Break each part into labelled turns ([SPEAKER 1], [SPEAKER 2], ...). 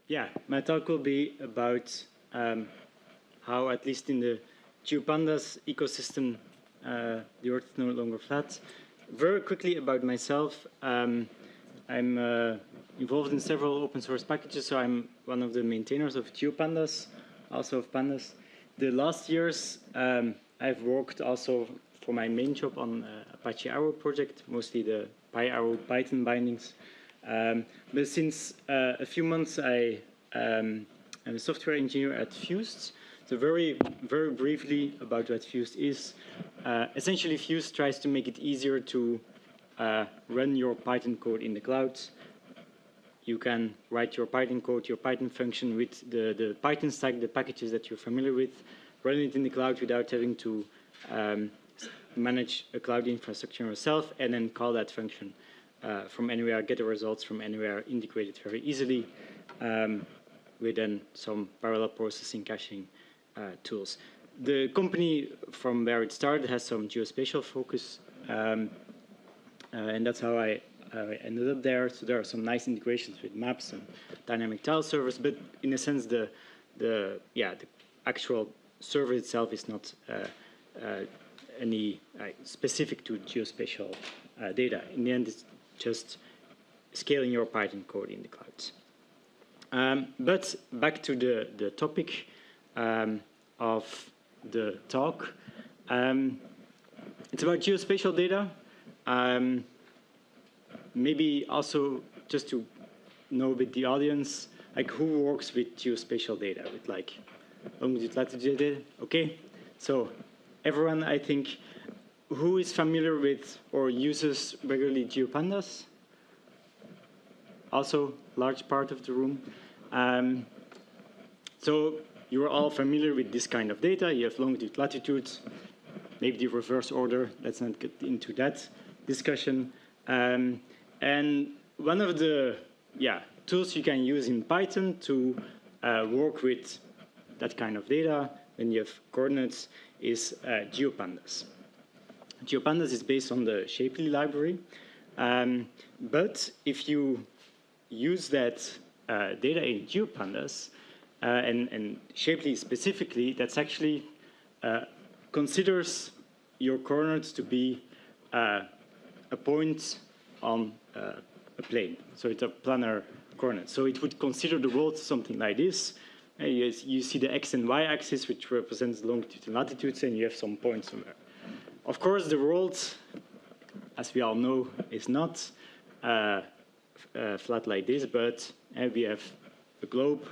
[SPEAKER 1] Yeah, my talk will be about how, at least in the GeoPandas ecosystem, the Earth is no longer flat. Very quickly about myself, I'm involved in several open source packages, so I'm one of the maintainers of GeoPandas, also of Pandas. The last years, I've worked also for my main job on Apache Arrow project, mostly the PyArrow Python bindings. But since a few months, I'm a software engineer at Fused. So very briefly about what Fused is. Essentially, Fused tries to make it easier to run your Python code in the cloud. You can write your Python code, your Python function with the Python stack, the packages that you're familiar with, run it in the cloud without having to manage a cloud infrastructure yourself, and then call that function from anywhere, get the results from anywhere, integrate it very easily with then some parallel processing caching tools. The company, from where it started, has some geospatial focus, and that's how I ended up there. So there are some nice integrations with maps and dynamic tile servers, but in a sense, the actual server itself is not any specific to geospatial data. In the end, it's just scaling your Python code in the clouds. But back to the topic of the talk. It's about geospatial data. Maybe also just to know with the audience, like who works with geospatial data, with like longitude, latitude data? Okay, so everyone, I think, who is familiar with or uses regularly GeoPandas? Also, large part of the room. So you're all familiar with this kind of data. You have longitude, latitude, maybe the reverse order. Let's not get into that discussion. And one of the tools you can use in Python to work with that kind of data when you have coordinates is GeoPandas. GeoPandas is based on the Shapely library. But if you use that data in GeoPandas, and Shapely specifically, that's actually considers your coordinates to be a point on a plane. So it's a planar coordinate. So it would consider the world something like this. You see the x and y axis, which represents longitude and latitudes, and you have some points somewhere. Of course, the world, as we all know, is not flat like this, but we have a globe,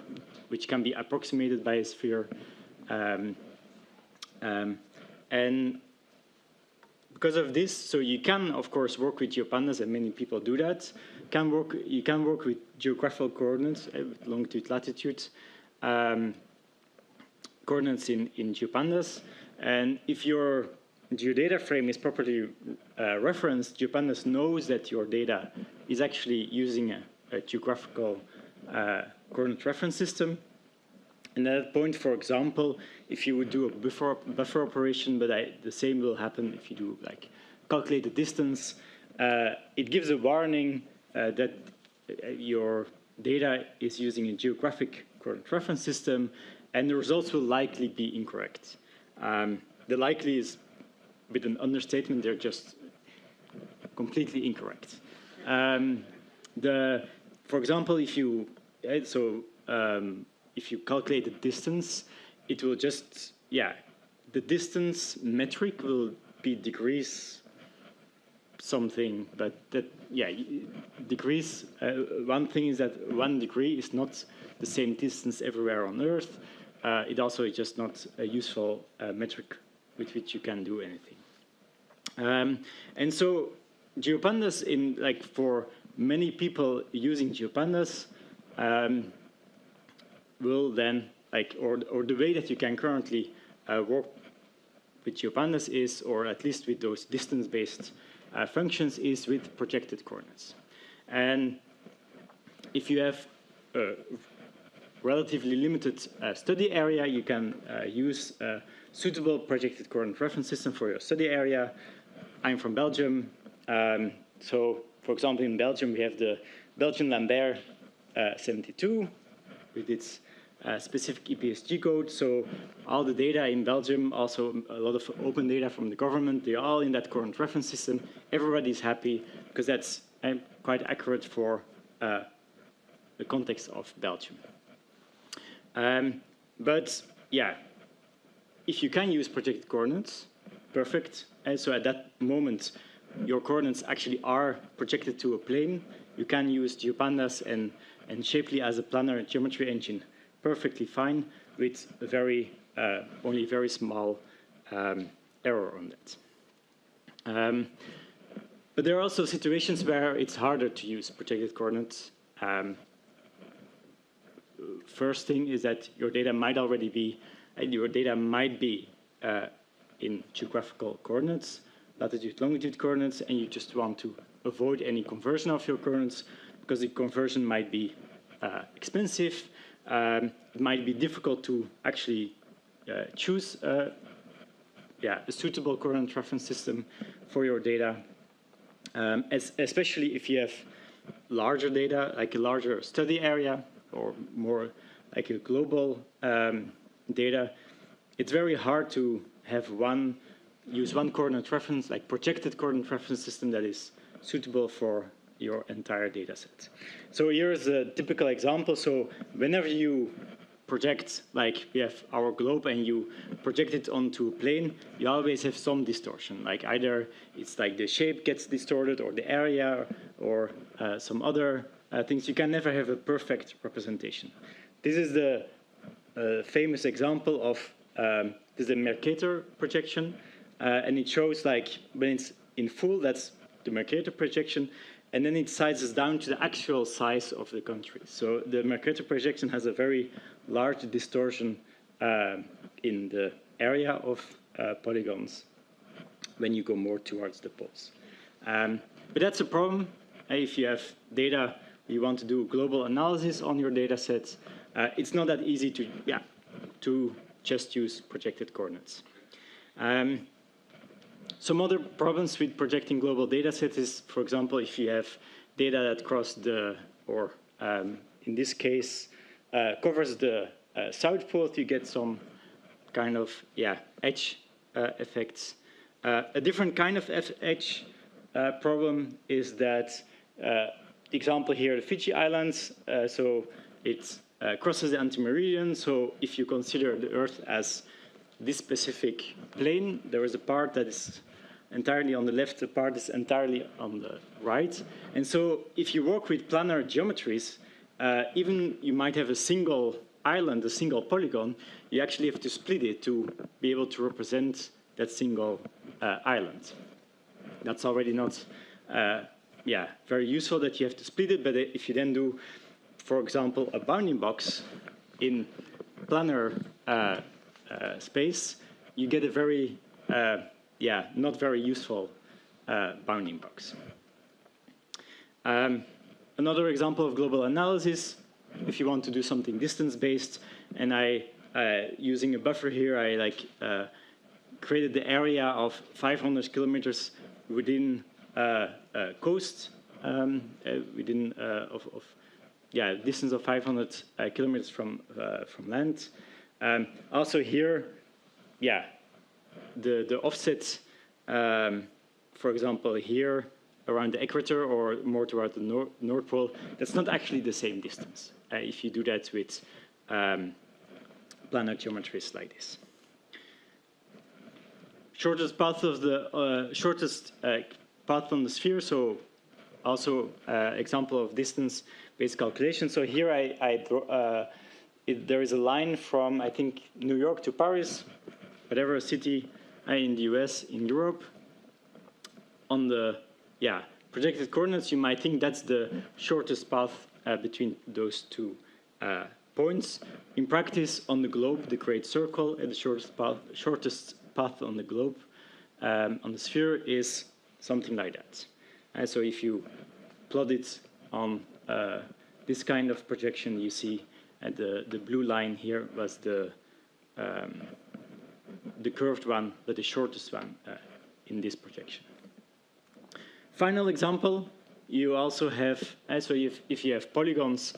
[SPEAKER 1] which can be approximated by a sphere. And because of this, so you can, of course, work with GeoPandas, and many people do that. You can work with geographical coordinates, with longitude, latitude, coordinates in GeoPandas. And if your geodata frame is properly referenced, GeoPandas knows that your data is actually using a geographical coordinate reference system. And at that point, for example, if you would do a buffer operation, but the same will happen if you do like calculate the distance, it gives a warning that your data is using a geographic coordinate reference system, and the results will likely be incorrect. The likely is with an understatement, they're just completely incorrect. For example, if you calculate the distance, it will just, the distance metric will be degrees something, but degrees, one thing is that 1 degree is not the same distance everywhere on Earth. It also is just not a useful metric with which you can do anything. And so GeoPandas, for many people using GeoPandas, will then, or the way that you can currently work with GeoPandas is, or at least with those distance-based functions, is with projected coordinates. And if you have a relatively limited study area, you can use a suitable projected coordinate reference system for your study area. I'm from Belgium. So, for example, in Belgium, we have the Belgian Lambert 72 with its specific EPSG code. So all the data in Belgium, also a lot of open data from the government, they're all in that current reference system. Everybody's happy because that's quite accurate for the context of Belgium. But yeah, if you can use projected coordinates, perfect. And so at that moment, your coordinates actually are projected to a plane. You can use GeoPandas and Shapely as a planar geometry engine perfectly fine with a very, only very small error on that. But there are also situations where it's harder to use projected coordinates. First thing is that your data might already be, in geographical coordinates, latitude, longitude coordinates, and you just want to avoid any conversion of your coordinates because the conversion might be expensive. It might be difficult to actually choose a suitable coordinate reference system for your data, especially if you have larger data, like a larger study area or more like a global data. It's very hard to have use one coordinate reference, like projected coordinate reference system that is suitable for your entire data set. So here's a typical example. So whenever you project, like we have our globe and you project it onto a plane, you always have some distortion. Like either it's like the shape gets distorted or the area or some other things. You can never have a perfect representation. This is the famous example of this is a Mercator projection. And it shows like when it's in full, that's the Mercator projection. And then it sizes down to the actual size of the country. So the Mercator projection has a very large distortion in the area of polygons when you go more towards the poles. But that's a problem if you have data, you want to do global analysis on your data sets. It's not that easy to just use projected coordinates. Some other problems with projecting global data sets is, for example, if you have data that cross the, or in this case, covers the South Pole, you get some kind of, edge effects. A different kind of edge problem is that, example here, the Fiji Islands, so it crosses the antimeridian. So if you consider the Earth as this specific plane, there is a part that is entirely on the left, the part is entirely on the right. And so if you work with planar geometries, even you might have a single island, a single polygon, you actually have to split it to be able to represent that single island. That's already not very useful that you have to split it, but if you then do, for example, a bounding box in planar space, you get a very, not very useful bounding box. Another example of global analysis, if you want to do something distance-based, and using a buffer here, I created the area of 500 kilometers within coast, within distance of 500 kilometers from land. Also here, the offset, for example, here around the equator or more toward the North Pole, that's not actually the same distance if you do that with planar geometries like this. Shortest path of the path on the sphere. So also example of distance-based calculation. So here there is a line from, I think, New York to Paris, whatever city in the US, in Europe. On the projected coordinates, you might think that's the shortest path between those two points. In practice, on the globe, the great circle, and the shortest path on the globe, on the sphere, is something like that. So if you plot it on this kind of projection, you see the blue line here was the curved one, but the shortest one in this projection. Final example, you also have, if you have polygons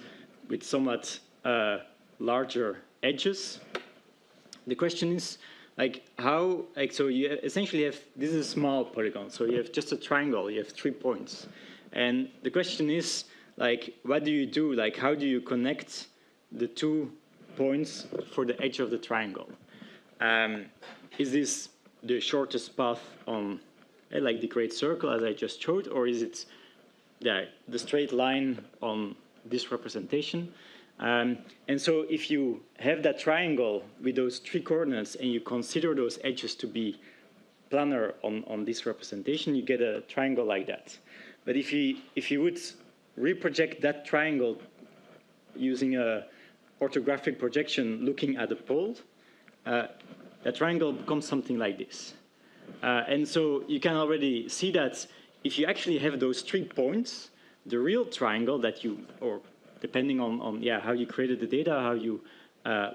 [SPEAKER 1] with somewhat larger edges. The question is, like, how, like, so you essentially have, this is a small polygon, so you have just a triangle, you have 3 points. And the question is, like, what do you do? Like, how do you connect the 2 points for the edge of the triangle? Is this the shortest path on, like the great circle as I just showed, or is it the straight line on this representation? And so if you have that triangle with those 3 coordinates and you consider those edges to be planar on this representation, you get a triangle like that. But if you would reproject that triangle using a orthographic projection looking at the pole, that triangle becomes something like this. And so you can already see that if you actually have those 3 points, the real triangle that you, or depending on how you created the data, how you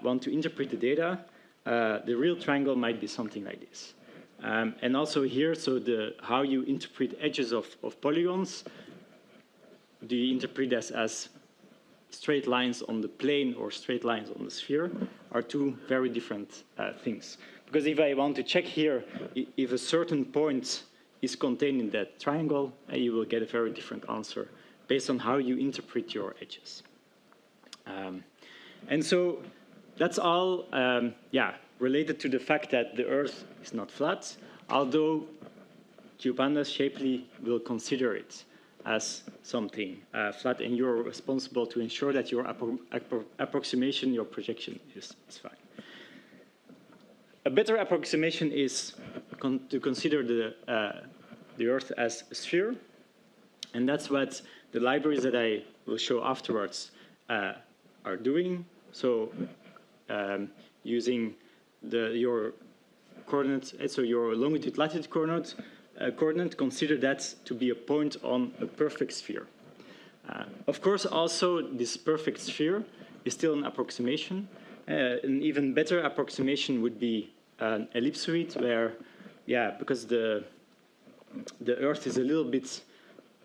[SPEAKER 1] want to interpret the data, the real triangle might be something like this. And also here, so how you interpret edges of polygons, do you interpret as straight lines on the plane or straight lines on the sphere, are 2 very different things. Because if I want to check here, if a certain point is contained in that triangle, you will get a very different answer based on how you interpret your edges. And so that's all related to the fact that the Earth is not flat, although GeoPandas Shapely will consider it as something flat, and you're responsible to ensure that your approximation, your projection is fine. A better approximation is to consider the Earth as a sphere, and that's what the libraries that I will show afterwards are doing. So using your coordinates, so your longitude-latitude coordinate, consider that to be a point on a perfect sphere. Of course, also, this perfect sphere is still an approximation. An even better approximation would be an ellipsoid where, because the Earth is a little bit,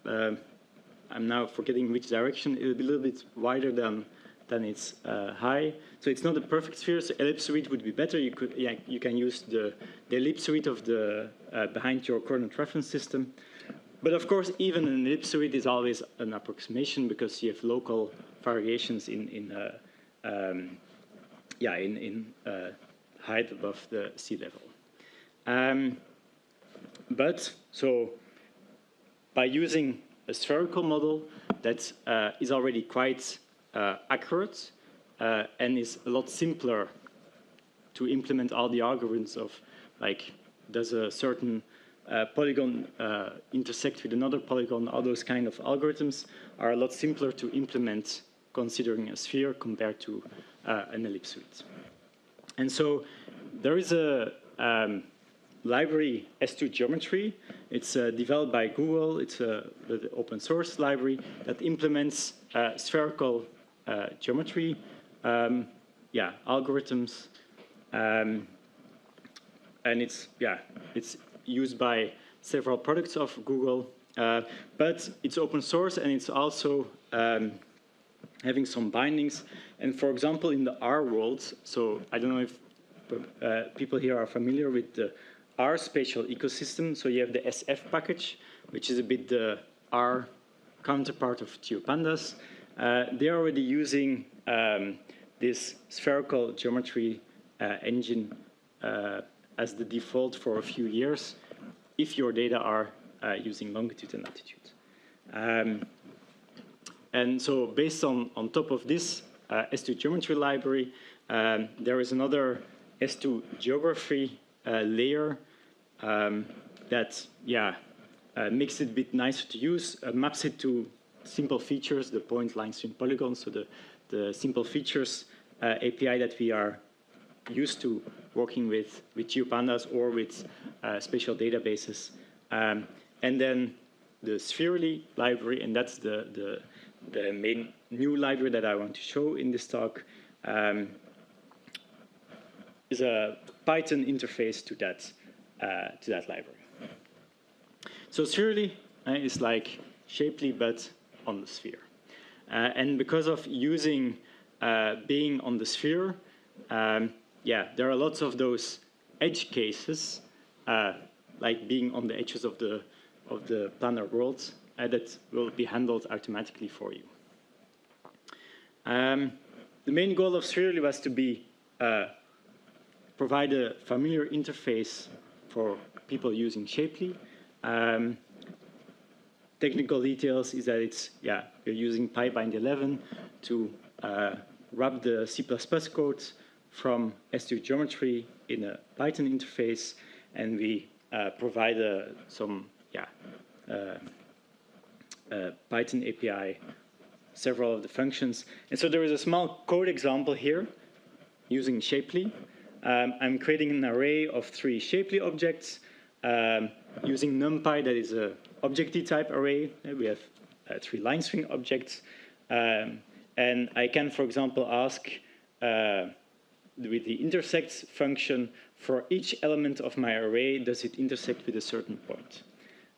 [SPEAKER 1] I'm now forgetting which direction, it'll be a little bit wider than its high. So it's not a perfect sphere, so ellipsoid would be better. You can use the ellipsoid of the behind your coordinate reference system. But of course, even an ellipsoid is always an approximation because you have local variations in height above the sea level. But so by using a spherical model that is already quite accurate and is a lot simpler to implement all the algorithms of, like, does a certain polygon intersect with another polygon, all those kind of algorithms are a lot simpler to implement considering a sphere compared to an ellipsoid. And so there is a library, S2 Geometry. It's developed by Google. It's the open source library that implements spherical geometry, algorithms, and it's used by several products of Google, but it's open source and it's also having some bindings. And for example, in the R world, so I don't know if people here are familiar with the R spatial ecosystem. So you have the SF package, which is a bit the R counterpart of GeoPandas. They're already using this spherical geometry engine as the default for a few years if your data are using longitude and latitude. And so based on top of this S2 geometry library, there is another S2 geography layer that makes it a bit nicer to use, maps it to simple features, the point, line, string, polygon, so the simple features API that we are used to working with GeoPandas or with spatial databases. And then the Spherely library, and that's the main new library that I want to show in this talk, is a Python interface to that library. So Spherely is like Shapely, but on the sphere. And because of using being on the sphere, yeah, there are lots of those edge cases, like being on the edges of the planar world, that will be handled automatically for you. The main goal of Spherely was to be provide a familiar interface for people using Shapely. Technical details is that it's, yeah, you're using PyBind 11 to wrap the C++ code from S2 geometry in a Python interface, and we provide some, yeah, Python API, several of the functions. And so there is a small code example here using Shapely. I'm creating an array of 3 Shapely objects using NumPy, that is a objective type array. We have 3 line string objects. And I can, for example, ask with the intersects function, for each element of my array, does it intersect with a certain point?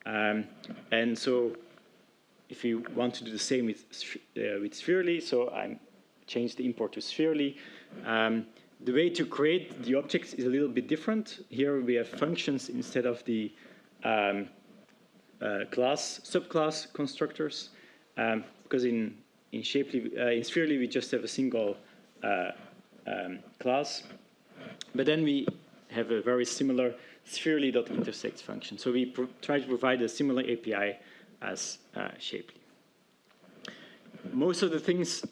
[SPEAKER 1] And so if you want to do the same with Spherely, so I changed the import to Spherely. The way to create the objects is a little bit different. Here we have functions instead of the subclass constructors, because in Spherely we just have a single class, but then we have a very similar Spherely.intersect function. So we try to provide a similar API as Shapely. Most of the things,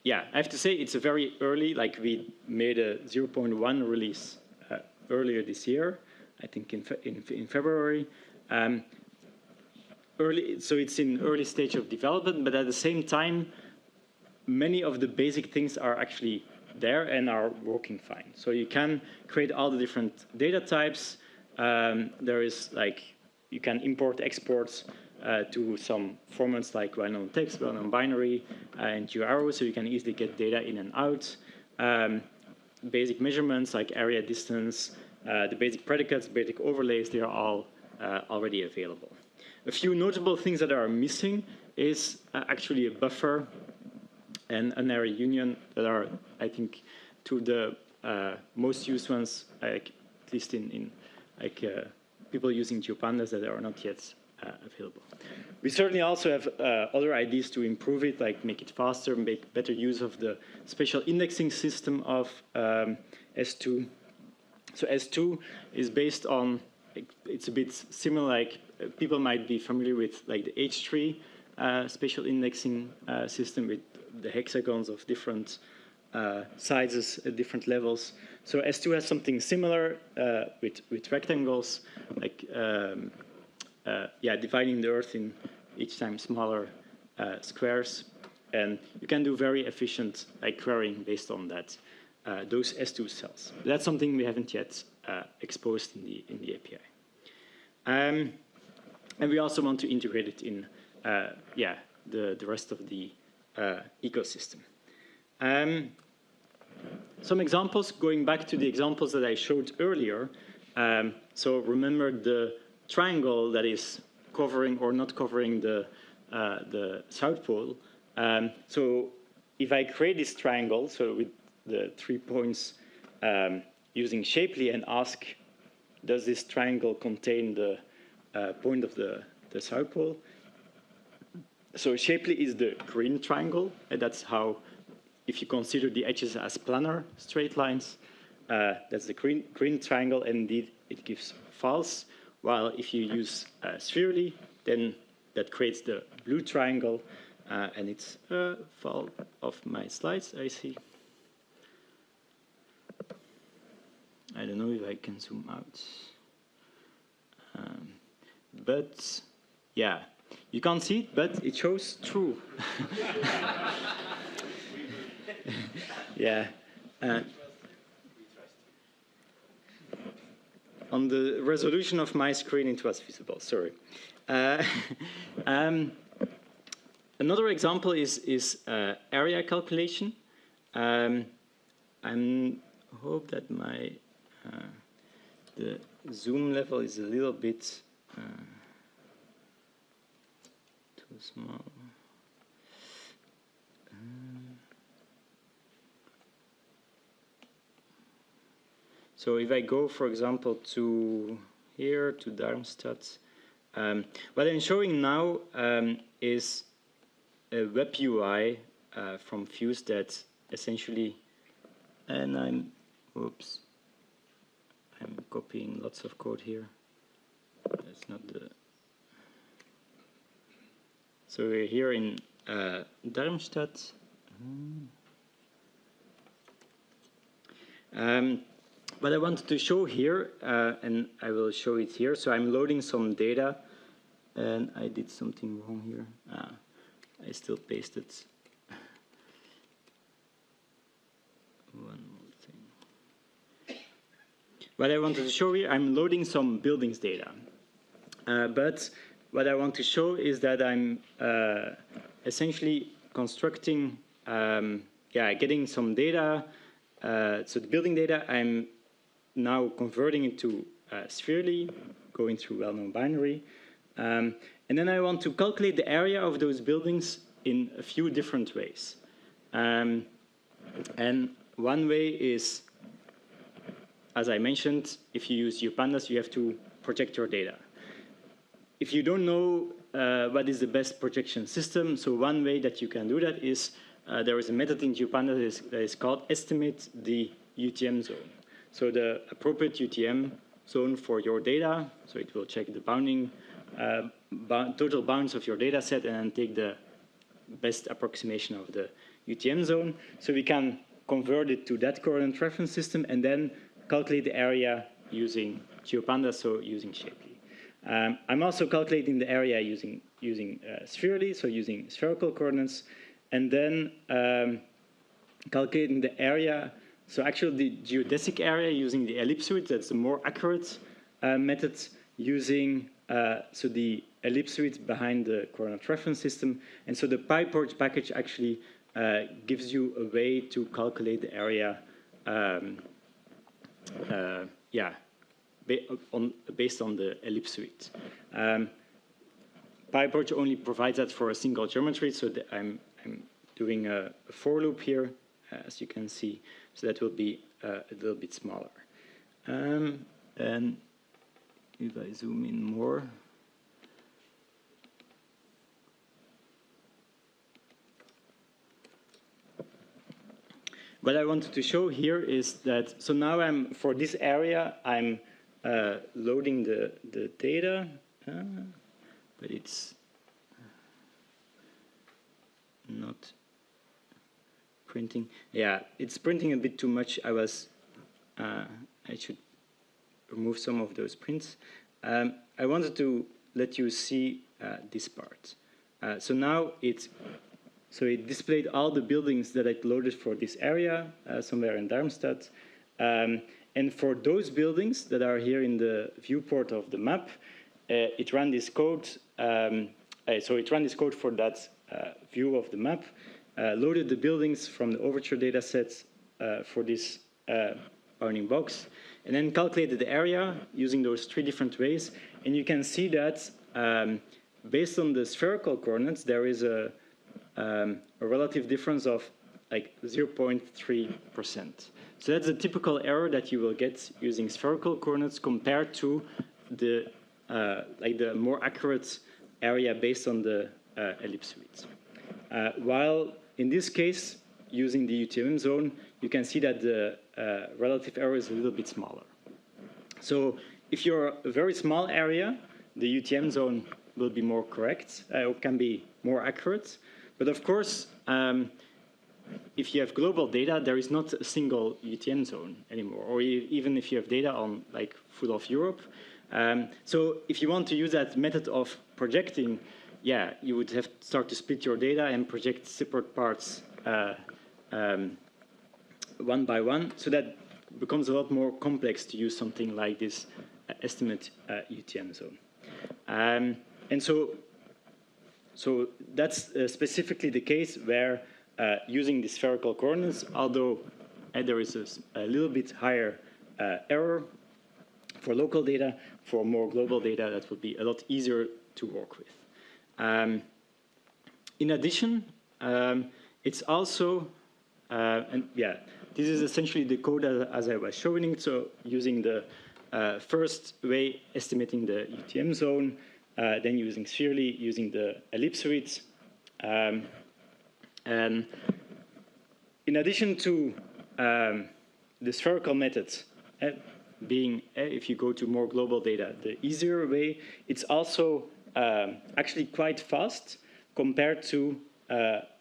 [SPEAKER 1] yeah, I have to say it's a very early, like we made a 0.1 release earlier this year, I think in February. So it's in early stage of development, but at the same time, many of the basic things are actually there and are working fine. So you can create all the different data types. There is like, you can import exports to some formats like well-known text, well-known binary, and GeoArrow, so you can easily get data in and out. Basic measurements like area, distance, the basic predicates, basic overlays, they are all already available. A few notable things that are missing is actually a buffer and an area union that are, I think, two of the most used ones, like, at least in people using GeoPandas that are not yet available. We certainly also have other ideas to improve it, like make it faster, make better use of the spatial indexing system of S2. So S2 is based on, it's a bit similar, like people might be familiar with like the H3 spatial indexing system with the hexagons of different sizes at different levels. So S2 has something similar with rectangles, like yeah, dividing the Earth in each time smaller squares, and you can do very efficient like querying based on that those S2 cells. But that's something we haven't yet exposed in the API. And we also want to integrate it in yeah, the rest of the ecosystem. Some examples, going back to the examples that I showed earlier. So remember the triangle that is covering or not covering the South Pole. So if I create this triangle, so with the 3 points using Shapely and ask, does this triangle contain the point of the South Pole? So Shapely is the green triangle, and that's how, if you consider the edges as planar straight lines, that's the green triangle, and indeed it gives false. While if you use Spherely, then that creates the blue triangle, and it's fall off my slides, I see. I don't know if I can zoom out. But yeah, you can't see it, but it shows true. Yeah. On the resolution of my screen, it was visible, sorry. Another example is area calculation. I hope that my the zoom level is a little bit too small. So if I go, for example, to here, to Darmstadt, what I'm showing now is a web UI from Fuse that essentially, and I'm copying lots of code here. That's not the. So we're here in Darmstadt. What I wanted to show here, and I will show it here. So I'm loading some data, and I did something wrong here. I still pasted one more thing. What I wanted to show here, I'm loading some buildings data. But what I want to show is that I'm essentially constructing, getting some data. So the building data, I'm now converting it to Spherely, going through well-known binary. And then I want to calculate the area of those buildings in a few different ways. And one way is, as I mentioned, if you use GeoPandas, you have to project your data. If you don't know what is the best projection system, so one way that you can do that is there is a method in GeoPandas that is called estimate the UTM zone. So the appropriate UTM zone for your data, so it will check the bounding, total bounds of your data set and then take the best approximation of the UTM zone. So we can convert it to that coordinate reference system and then calculate the area using GeoPandas, so using Shapely. I'm also calculating the area using Spherely, so using spherical coordinates, and then calculating the area, so actually the geodesic area using the ellipsoid, that's the more accurate method, using so the ellipsoid behind the coordinate reference system. And so the PyPorch package actually gives you a way to calculate the area based on the ellipsoid. PyPorch only provides that for a single geometry, so I'm doing a for loop here, as you can see, so that will be a little bit smaller. And if I zoom in more, what I wanted to show here is that, so now for this area, I'm loading the data, but it's not printing. Yeah, it's printing a bit too much. I should remove some of those prints. I wanted to let you see this part. So now it displayed all the buildings that I loaded for this area, somewhere in Darmstadt. And for those buildings that are here in the viewport of the map, it ran this code. So it ran this code for that view of the map, loaded the buildings from the overture data set for this bounding box, and then calculated the area using those three different ways. And you can see that based on the spherical coordinates, there is a relative difference of like 0.3%. So that's a typical error that you will get using spherical coordinates compared to the more accurate area based on the ellipsoid. While in this case, using the UTM zone, you can see that the relative error is a little bit smaller. So if you're a very small area, the UTM zone will be more correct, or can be more accurate. But of course, if you have global data, there is not a single UTM zone anymore, or even if you have data on like full of Europe. So if you want to use that method of projecting, yeah, you would have to start to split your data and project separate parts one by one. So that becomes a lot more complex to use something like this estimate UTM zone. And so that's specifically the case where using the spherical coordinates, although there is a little bit higher error for local data, for more global data, that would be a lot easier to work with. In addition, it's also, this is essentially the code as I was showing it. So using the first way, estimating the UTM zone, then using Spherely, using the ellipsoids. And in addition to the spherical method being, if you go to more global data, the easier way, it's also actually quite fast compared to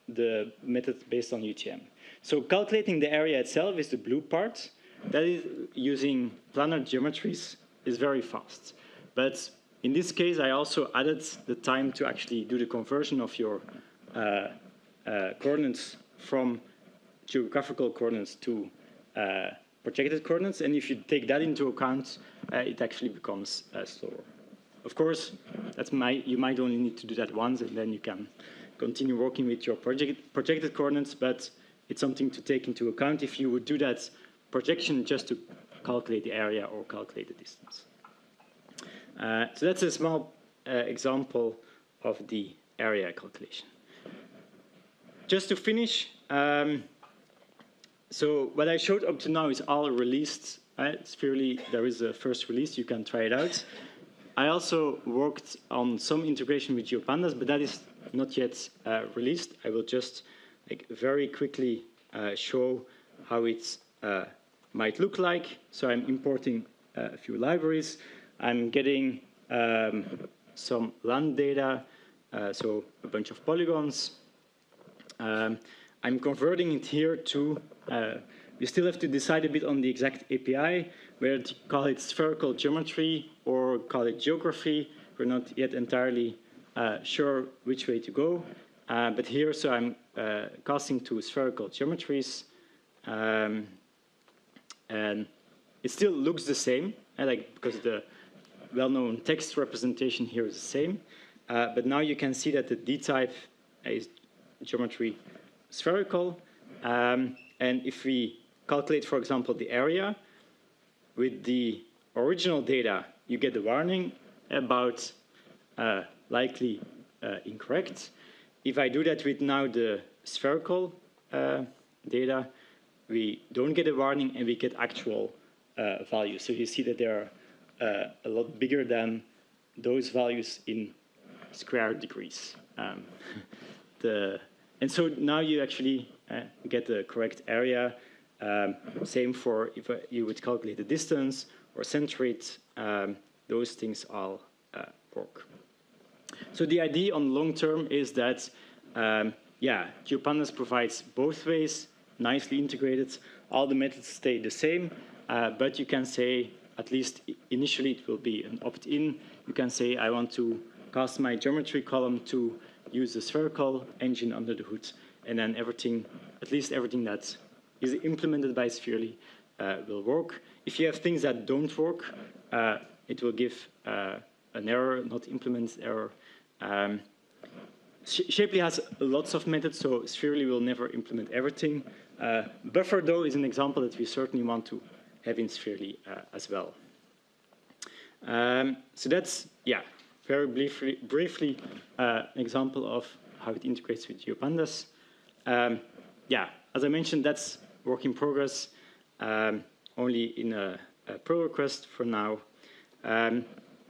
[SPEAKER 1] the method based on UTM. So calculating the area itself is the blue part. That is using planar geometries is very fast. But in this case, I also added the time to actually do the conversion of your coordinates from geographical coordinates to projected coordinates. And if you take that into account, it actually becomes slower. Of course, you might only need to do that once, and then you can continue working with your projected coordinates, but it's something to take into account if you would do that projection just to calculate the area or calculate the distance. So that's a small example of the area calculation. Just to finish, so what I showed up to now is all released. Spherely, there is a first release. You can try it out. I also worked on some integration with GeoPandas, but that is not yet released. I will just very quickly show how it might look like. So I'm importing a few libraries. I'm getting some land data, so a bunch of polygons. I'm converting it here to, we still have to decide a bit on the exact API, whether to call it spherical geometry or call it geography. We're not yet entirely sure which way to go. But here, so I'm casting to spherical geometries. And it still looks the same, because the well-known text representation here is the same. But now you can see that the D-type is geometry spherical. And if we calculate, for example, the area, with the original data, you get a warning about likely incorrect. If I do that with now the spherical data, we don't get a warning and we get actual values. So you see that they are a lot bigger than those values in square degrees. And so now you actually get the correct area. Same for if you would calculate the distance or center it, those things all work. So the idea on long term is that, GeoPandas provides both ways, nicely integrated. All the methods stay the same, but you can say, at least initially, it will be an opt-in. You can say, I want to cast my geometry column to use the spherical engine under the hood, and then everything, at least everything that is implemented by Spherely will work. If you have things that don't work, it will give an error, not implement error. Shapely has lots of methods, so Spherely will never implement everything. Buffer, though, is an example that we certainly want to have in Spherely as well. So that's, very briefly an example of how it integrates with GeoPandas. As I mentioned, that's work in progress, only in a pull request for now.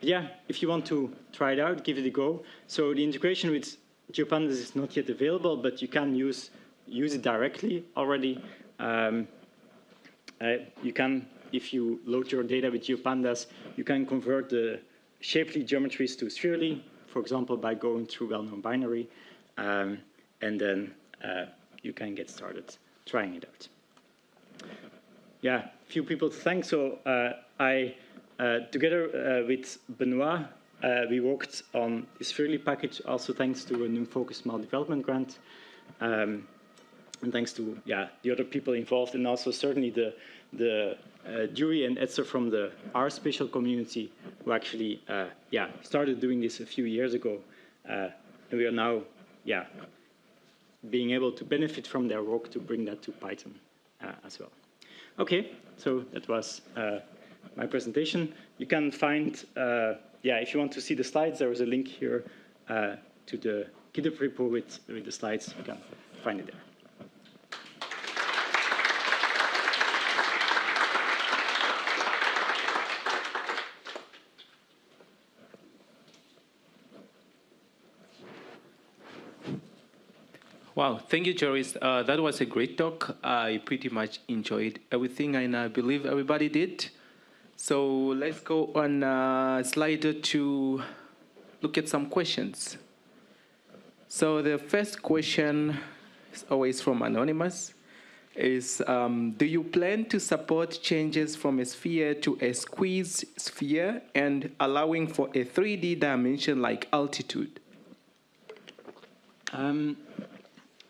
[SPEAKER 1] If you want to try it out, give it a go. So the integration with GeoPandas is not yet available, but you can use it directly already. You can, if you load your data with GeoPandas, you can convert the Shapely geometries to Spherely, for example, by going through well-known binary, and then you can get started trying it out. A few people to thank. So I, together with Benoit, we worked on this Spherely package, also thanks to a NumFocus Small Development Grant, and thanks to the other people involved, and also certainly the Joris and Etzer from the R spatial community, who actually started doing this a few years ago, and we are now being able to benefit from their work to bring that to Python as well. Okay, so that was my presentation. You can find, if you want to see the slides, there is a link here to the GitHub repo with the slides. You can find it there.
[SPEAKER 2] Wow, thank you, Joris. That was a great talk. I pretty much enjoyed everything, and I believe everybody did. So let's go on slide to look at some questions. So the first question is always from Anonymous. Is do you plan to support changes from a sphere to a squeezed sphere and allowing for a 3D dimension like altitude?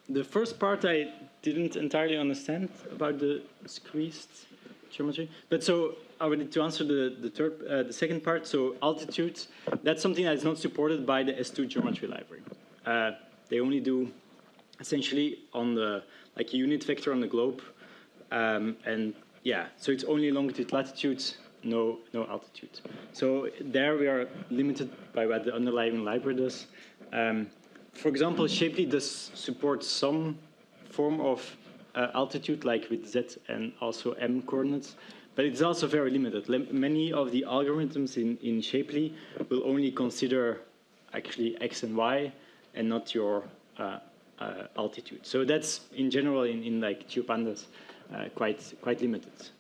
[SPEAKER 1] The first part I didn't entirely understand about the squeezed geometry, but so already to answer the second part, so altitude, that's something that's not supported by the S2 geometry library. They only do essentially on the like a unit vector on the globe, and yeah, so it's only longitude, latitude, no altitude. So there we are limited by what the underlying library does. For example, Shapely does support some form of altitude, like with Z and also M coordinates, but it's also very limited. Many of the algorithms in Shapely will only consider actually X and Y and not your altitude. So that's in general in like GeoPandas quite limited.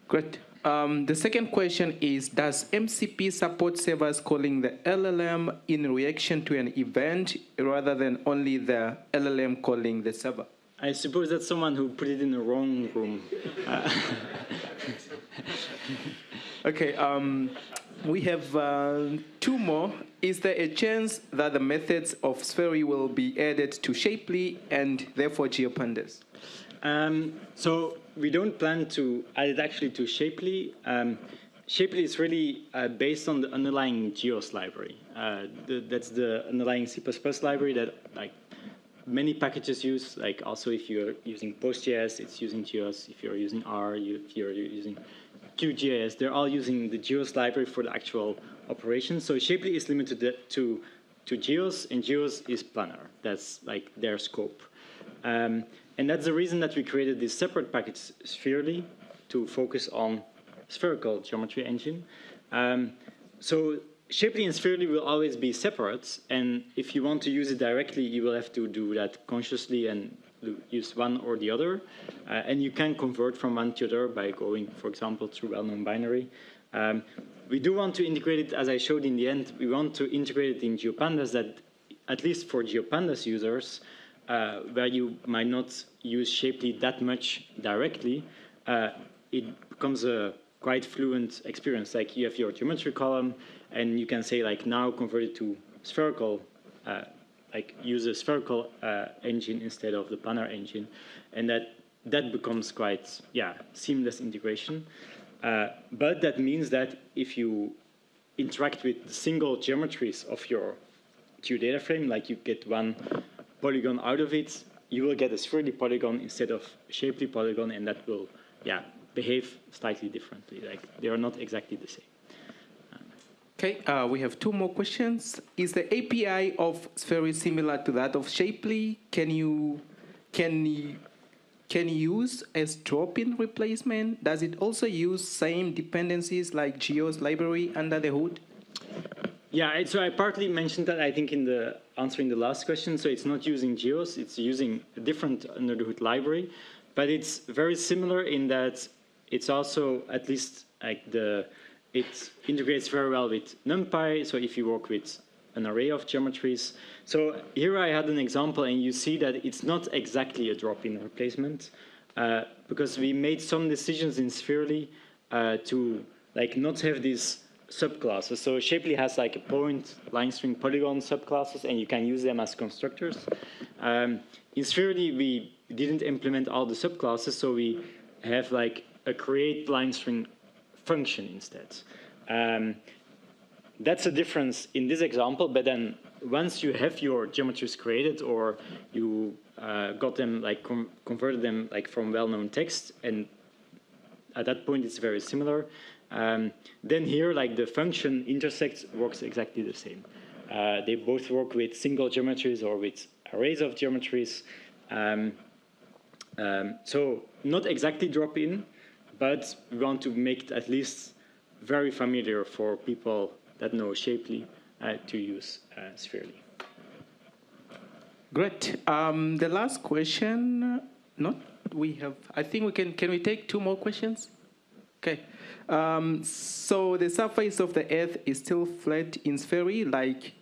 [SPEAKER 2] Great. The second question is, does MCP support servers calling the LLM in reaction to an event rather than only the LLM calling the server?
[SPEAKER 1] I suppose that's someone who put it in the wrong room.
[SPEAKER 2] Okay, we have two more. Is there a chance that the methods of Spherely will be added to Shapely and therefore GeoPandas?
[SPEAKER 1] So we don't plan to add it actually to Shapely. Shapely is really based on the underlying Geos library. That's the underlying C++ library that like many packages use. Like also if you're using PostGIS, it's using Geos. If you're using R, if you're using QGIS, they're all using the Geos library for the actual operation. So Shapely is limited to Geos, and Geos is planar. That's like their scope. And that's the reason that we created this separate package, Spherely, to focus on spherical geometry engine. So Shapely and Spherely will always be separate, and if you want to use it directly, you will have to do that consciously and use one or the other. And you can convert from one to the other by going, for example, through well-known binary. We do want to integrate it, as I showed in the end, we want to integrate it in GeoPandas that, at least for GeoPandas users, where you might not use Shapely that much directly, it becomes a quite fluent experience. Like you have your geometry column, and you can say like now convert it to spherical, like use a spherical engine instead of the planar engine, and that becomes quite seamless integration. But that means that if you interact with single geometries of your geodata frame, like you get one polygon out of it, you will get a Spherely polygon instead of Shapely polygon, and that will, behave slightly differently. Like they are not exactly the same.
[SPEAKER 2] Okay, we have two more questions. Is the API of Spherely similar to that of Shapely? Can you use as drop-in replacement? Does it also use same dependencies like Geo's library under the hood?
[SPEAKER 1] Yeah, so I partly mentioned that, I think, in the answering the last question. So it's not using Geos, it's using a different under the hood library, but it's very similar in that it's also, at least like it integrates very well with NumPy. So if you work with an array of geometries. So here I had an example, and you see that it's not exactly a drop-in replacement, because we made some decisions in Spherely to like not have these subclasses. So Shapely has like a point, line string, polygon subclasses, and you can use them as constructors. In Spherely, we didn't implement all the subclasses, so we have like a create line string function instead. That's a difference in this example, but then once you have your geometries created, or you got them like converted them like from well-known text, and at that point it's very similar. Then here, like the function intersect works exactly the same. They both work with single geometries or with arrays of geometries. So not exactly drop-in, but we want to make it at least very familiar for people that know Shapely to use Spherely.
[SPEAKER 2] Great. The last question, not we have. I think we can we take 2 more questions? Okay. So the surface of the Earth is still flat in sphere, like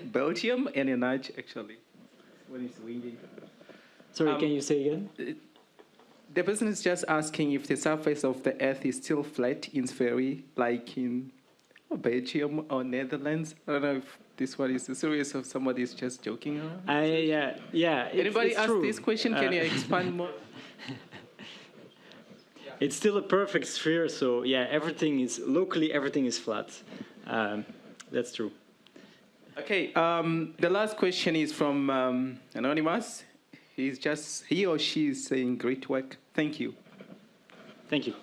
[SPEAKER 2] Belgium and a nudge actually when it's windy.
[SPEAKER 1] Sorry, can you say again?
[SPEAKER 2] The person is just asking if the surface of the Earth is still flat in sphere, like in Belgium or Netherlands. I don't know if this one is serious or somebody is just joking around.
[SPEAKER 1] Yeah.
[SPEAKER 2] Anybody ask
[SPEAKER 1] true.
[SPEAKER 2] this question? Can you expand more?
[SPEAKER 1] It's still a perfect sphere, so yeah, everything is flat. That's true.
[SPEAKER 2] Okay, the last question is from Anonymous. He or she is saying great work. Thank you.
[SPEAKER 1] Thank you.